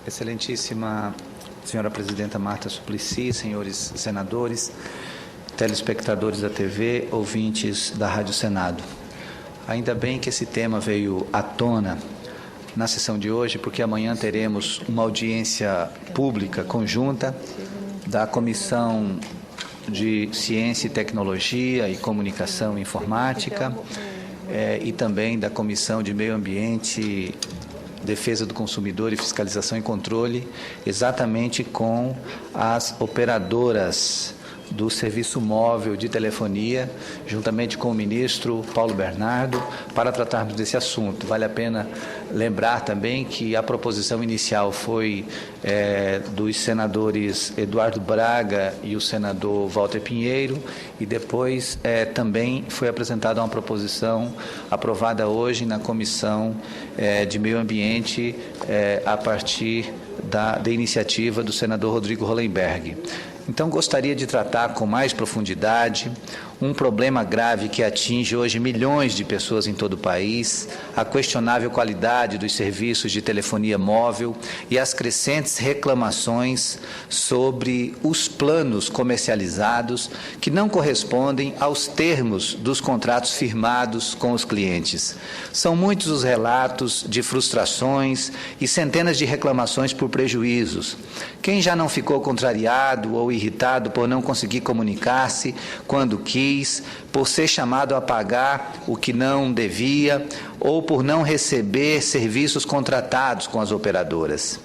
Excelentíssima senhora presidenta Marta Suplicy, senhores senadores, telespectadores da TV, ouvintes da Rádio Senado. Ainda bem que esse tema veio à tona na sessão de hoje, porque amanhã teremos uma audiência pública conjunta da Comissão de Ciência e Tecnologia e Comunicação e Informática e também da Comissão de Meio Ambiente, Defesa do Consumidor e Fiscalização e Controle, exatamente com as operadoras do Serviço Móvel de Telefonia, juntamente com o ministro Paulo Bernardo, para tratarmos desse assunto. Vale a pena lembrar também que a proposição inicial foi dos senadores Eduardo Braga e o senador Walter Pinheiro, e depois também foi apresentada uma proposição aprovada hoje na Comissão de Meio Ambiente a partir da iniciativa do senador Rodrigo Hollenberg. Então, gostaria de tratar com mais profundidade um problema grave que atinge hoje milhões de pessoas em todo o país, a questionável qualidade dos serviços de telefonia móvel e as crescentes reclamações sobre os planos comercializados que não correspondem aos termos dos contratos firmados com os clientes. São muitos os relatos de frustrações e centenas de reclamações por prejuízos. Quem já não ficou contrariado ou irritado por não conseguir comunicar-se quando quis, por ser chamado a pagar o que não devia ou por não receber serviços contratados com as operadoras?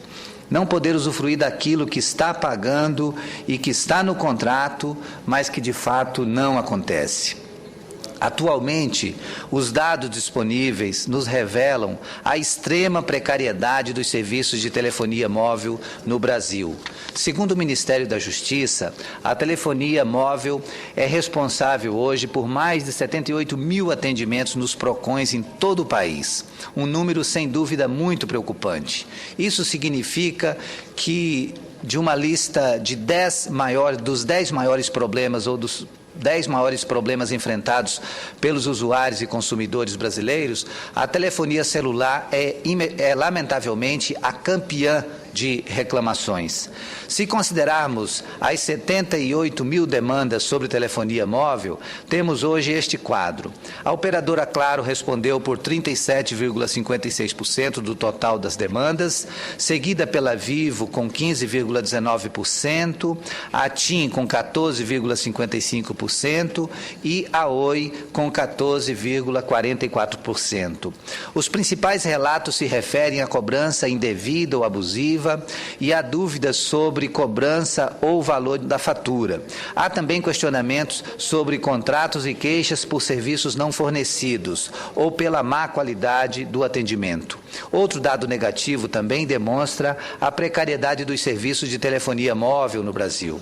Não poder usufruir daquilo que está pagando e que está no contrato, mas que de fato não acontece. Atualmente, os dados disponíveis nos revelam a extrema precariedade dos serviços de telefonia móvel no Brasil. Segundo o Ministério da Justiça, a telefonia móvel é responsável hoje por mais de 78 mil atendimentos nos PROCONs em todo o país. Um número, sem dúvida, muito preocupante. Isso significa que, de uma lista de dos 10 maiores problemas ou dos 10 maiores problemas enfrentados pelos usuários e consumidores brasileiros, a telefonia celular é lamentavelmente a campeã de reclamações. Se considerarmos as 78 mil demandas sobre telefonia móvel, temos hoje este quadro. A operadora Claro respondeu por 37,56% do total das demandas, seguida pela Vivo com 15,19%, a TIM com 14,55% e a Oi com 14,44%. Os principais relatos se referem à cobrança indevida ou abusiva e há dúvidas sobre cobrança ou valor da fatura. Há também questionamentos sobre contratos e queixas por serviços não fornecidos ou pela má qualidade do atendimento. Outro dado negativo também demonstra a precariedade dos serviços de telefonia móvel no Brasil.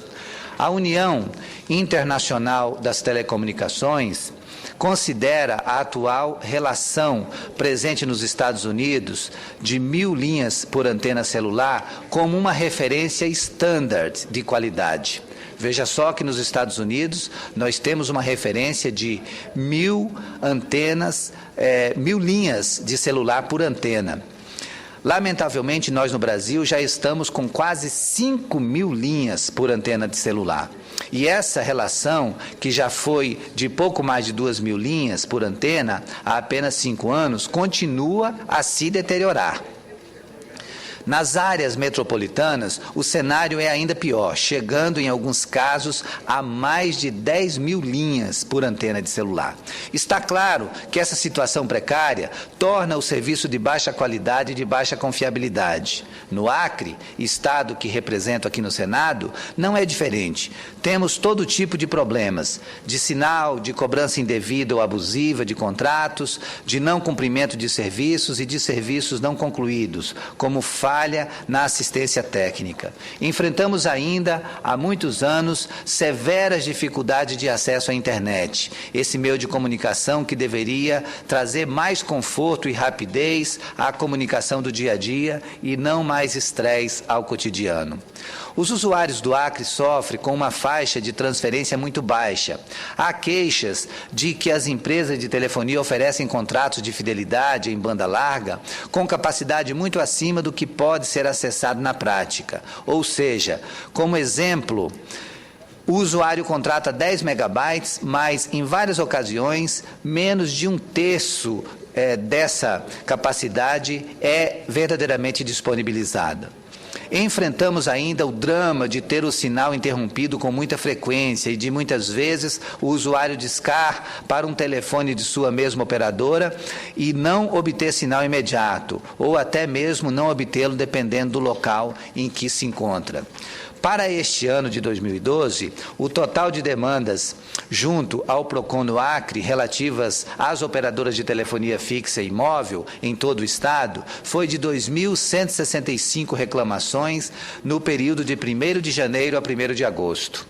A União Internacional das Telecomunicações considera a atual relação presente nos Estados Unidos de 1.000 linhas por antena celular como uma referência standard de qualidade. Veja só que nos Estados Unidos nós temos uma referência de 1.000 antenas, 1.000 linhas de celular por antena. Lamentavelmente, nós no Brasil já estamos com quase 5.000 linhas por antena de celular. E essa relação, que já foi de pouco mais de 2.000 linhas por antena há apenas 5 anos, continua a se deteriorar. Nas áreas metropolitanas, o cenário é ainda pior, chegando em alguns casos a mais de 10.000 linhas por antena de celular. Está claro que essa situação precária torna o serviço de baixa qualidade e de baixa confiabilidade. No Acre, estado que represento aqui no Senado, não é diferente. Temos todo tipo de problemas, de sinal, de cobrança indevida ou abusiva de contratos, de não cumprimento de serviços e de serviços não concluídos, como falha na assistência técnica. Enfrentamos ainda, há muitos anos, severas dificuldades de acesso à internet, esse meio de comunicação que deveria trazer mais conforto e rapidez à comunicação do dia a dia e não mais estresse ao cotidiano. Os usuários do Acre sofrem com uma faixa de transferência muito baixa. Há queixas de que as empresas de telefonia oferecem contratos de fidelidade em banda larga com capacidade muito acima do que pode ser acessado na prática. Ou seja, como exemplo, o usuário contrata 10 megabytes, mas, em várias ocasiões, menos de um terço dessa capacidade é verdadeiramente disponibilizada. Enfrentamos ainda o drama de ter o sinal interrompido com muita frequência e de, muitas vezes, o usuário discar para um telefone de sua mesma operadora e não obter sinal imediato, ou até mesmo não obtê-lo dependendo do local em que se encontra. Para este ano de 2012, o total de demandas junto ao PROCON no Acre, relativas às operadoras de telefonia fixa e móvel em todo o Estado, foi de 2.165 reclamações no período de 1º de janeiro a 1º de agosto.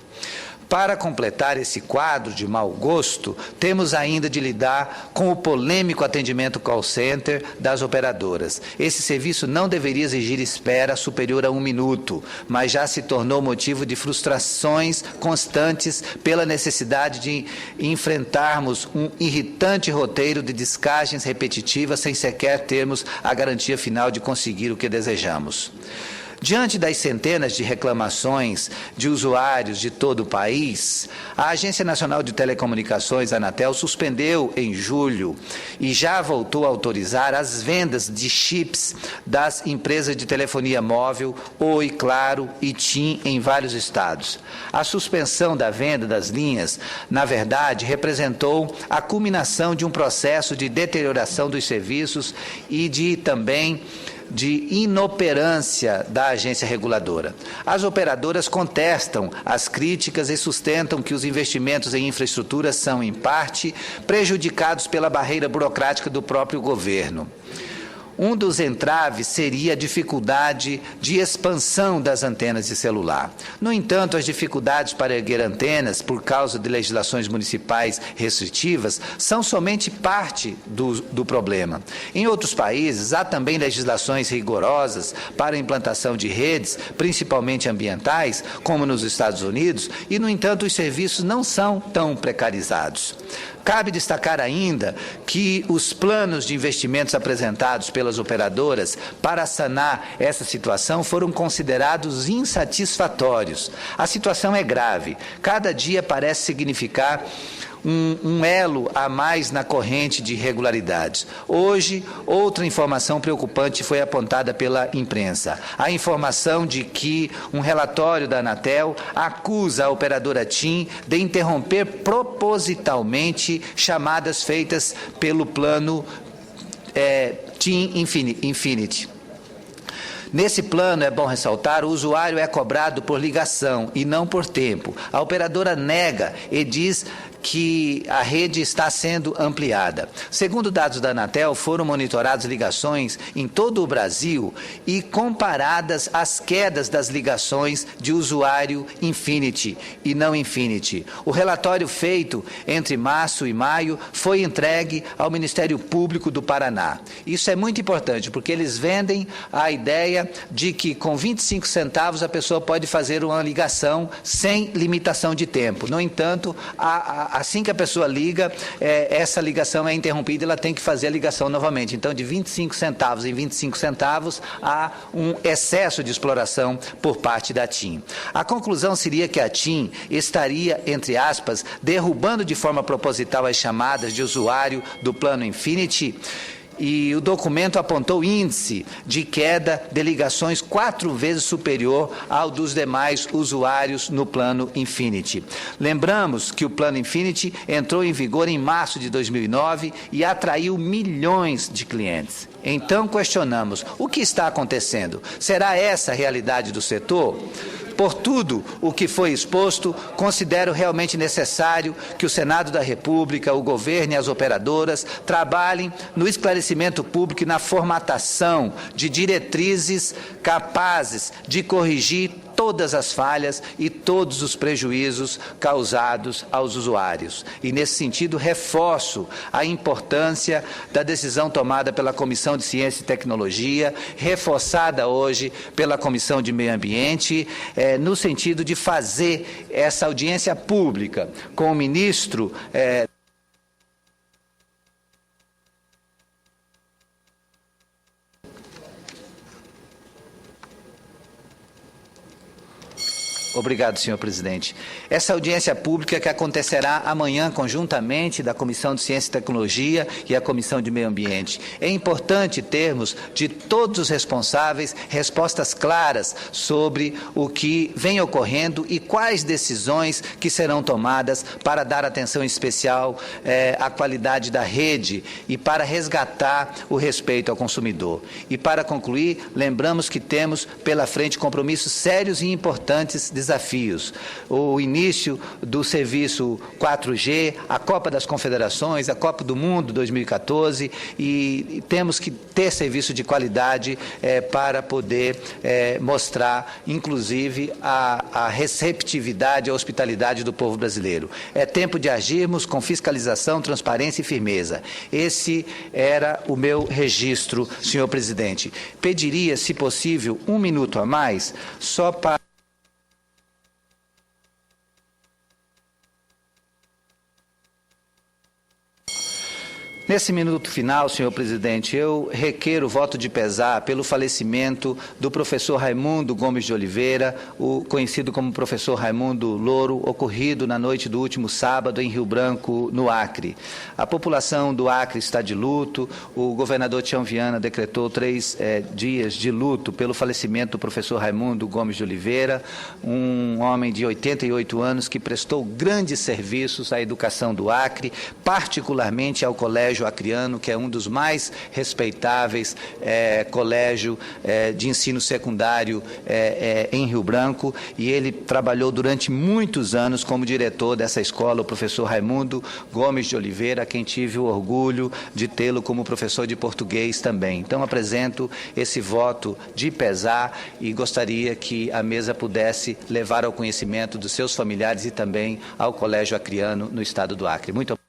Para completar esse quadro de mau gosto, temos ainda de lidar com o polêmico atendimento call center das operadoras. Esse serviço não deveria exigir espera superior a 1 minuto, mas já se tornou motivo de frustrações constantes pela necessidade de enfrentarmos um irritante roteiro de descagens repetitivas sem sequer termos a garantia final de conseguir o que desejamos. Diante das centenas de reclamações de usuários de todo o país, a Agência Nacional de Telecomunicações, Anatel, suspendeu em julho e já voltou a autorizar as vendas de chips das empresas de telefonia móvel Oi, Claro e TIM em vários estados. A suspensão da venda das linhas, na verdade, representou a culminação de um processo de deterioração dos serviços e também de inoperância da agência reguladora. As operadoras contestam as críticas e sustentam que os investimentos em infraestrutura são, em parte, prejudicados pela barreira burocrática do próprio governo. Um dos entraves seria a dificuldade de expansão das antenas de celular. No entanto, as dificuldades para erguer antenas, por causa de legislações municipais restritivas, são somente parte do problema. Em outros países, há também legislações rigorosas para a implantação de redes, principalmente ambientais, como nos Estados Unidos, e, no entanto, os serviços não são tão precarizados. Cabe destacar ainda que os planos de investimentos apresentados pelas operadoras para sanar essa situação foram considerados insatisfatórios. A situação é grave. Cada dia parece significar um elo a mais na corrente de irregularidades. Hoje, outra informação preocupante foi apontada pela imprensa. A informação de que um relatório da Anatel acusa a operadora TIM de interromper propositalmente chamadas feitas pelo plano TIM Infinity. Nesse plano, é bom ressaltar, o usuário é cobrado por ligação e não por tempo. A operadora nega e diz que a rede está sendo ampliada. Segundo dados da Anatel, foram monitoradas ligações em todo o Brasil e comparadas as quedas das ligações de usuário Infinity e não Infinity. O relatório feito entre março e maio foi entregue ao Ministério Público do Paraná. Isso é muito importante, porque eles vendem a ideia de que com 25 centavos a pessoa pode fazer uma ligação sem limitação de tempo. No entanto, assim que a pessoa liga, essa ligação é interrompida e ela tem que fazer a ligação novamente. Então, de 25 centavos em 25 centavos, há um excesso de exploração por parte da TIM. A conclusão seria que a TIM estaria, entre aspas, derrubando de forma proposital as chamadas de usuário do plano Infinity. E o documento apontou índice de queda de ligações 4 vezes superior ao dos demais usuários no plano Infinity. Lembramos que o plano Infinity entrou em vigor em março de 2009 e atraiu milhões de clientes. Então questionamos, o que está acontecendo? Será essa a realidade do setor? Por tudo o que foi exposto, considero realmente necessário que o Senado da República, o governo e as operadoras trabalhem no esclarecimento público e na formatação de diretrizes capazes de corrigir todas as falhas e todos os prejuízos causados aos usuários. E, nesse sentido, reforço a importância da decisão tomada pela Comissão de Ciência e Tecnologia, reforçada hoje pela Comissão de Meio Ambiente, no sentido de fazer essa audiência pública com o ministro Obrigado, senhor presidente. Essa audiência pública que acontecerá amanhã conjuntamente da Comissão de Ciência e Tecnologia e a Comissão de Meio Ambiente. É importante termos de todos os responsáveis respostas claras sobre o que vem ocorrendo e quais decisões que serão tomadas para dar atenção especial à qualidade da rede e para resgatar o respeito ao consumidor. E para concluir, lembramos que temos pela frente compromissos sérios e importantes desafios. O início do serviço 4G, a Copa das Confederações, a Copa do Mundo 2014 e temos que ter serviço de qualidade para poder mostrar, inclusive, a receptividade, a hospitalidade do povo brasileiro. É tempo de agirmos com fiscalização, transparência e firmeza. Esse era o meu registro, senhor presidente. Pediria, se possível, 1 minuto a mais, só para... Nesse minuto final, senhor presidente, eu requeiro voto de pesar pelo falecimento do professor Raimundo Gomes de Oliveira, o conhecido como professor Raimundo Louro, ocorrido na noite do último sábado em Rio Branco, no Acre. A população do Acre está de luto, o governador Tião Viana decretou 3 dias de luto pelo falecimento do professor Raimundo Gomes de Oliveira, um homem de 88 anos que prestou grandes serviços à educação do Acre, particularmente ao Colégio Acreano, que é um dos mais respeitáveis colégio de ensino secundário em Rio Branco, e ele trabalhou durante muitos anos como diretor dessa escola, o professor Raimundo Gomes de Oliveira, a quem tive o orgulho de tê-lo como professor de português também. Então, apresento esse voto de pesar e gostaria que a mesa pudesse levar ao conhecimento dos seus familiares e também ao Colégio Acreano no estado do Acre. Muito obrigado.